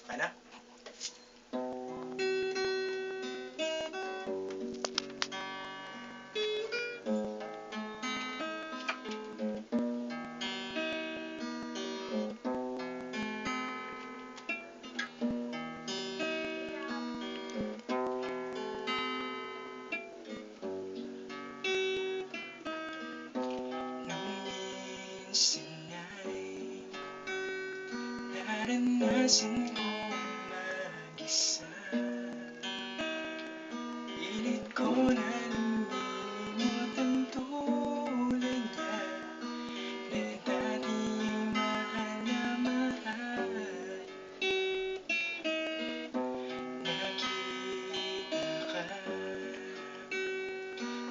Ano? Nung minsan ay naranasan kong mag-isa, pilit ko na lumimot ang tulad niya na dating mahal na mahal. Nakita ka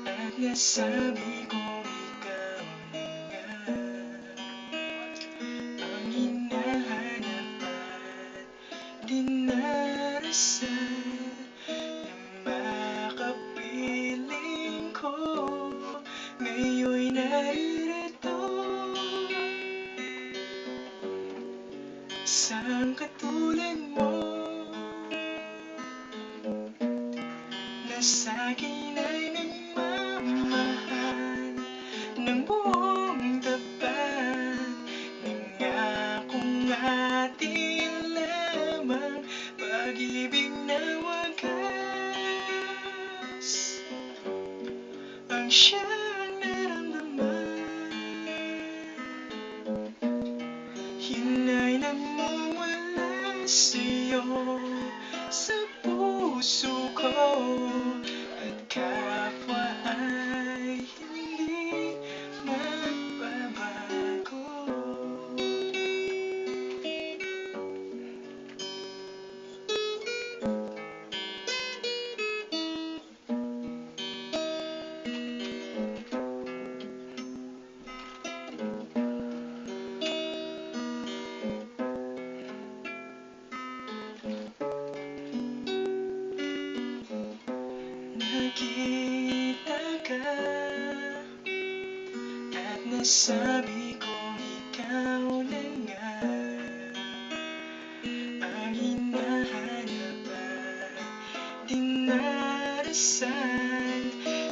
at nasabi kong ikaw na nga ang hinahanap at dinarasal na makapiling ko. Ngayon'y naririto, isang katulad mo na sa'kin ay nagmamahal ng buong tapat. Nangakong atin lamang pag-ibig na wagas ang siyang naramdaman. Yun ay namumula sa'yo sa puso ko, at kapwa ay hindi magbabago. Nakita ka at nasabi kong ikaw na nga ang hinahanap at dinarasal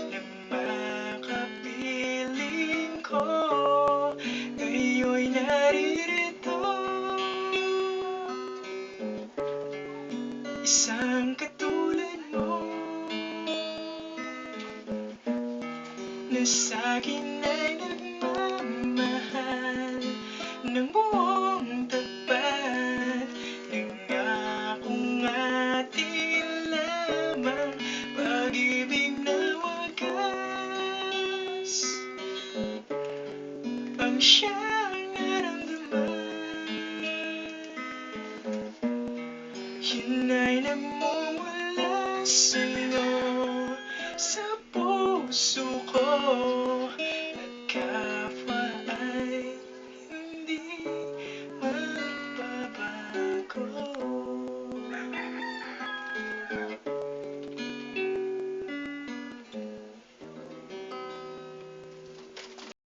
na makapiling ko. Ngayon'y naririto, isang katulad mo na sa'kin ay nagmamahal ng buong tapat. Nangakong atin lamang pag-ibig na wagas ang siyang naramdaman. Yun ay namumula sa'yo sa puso ko,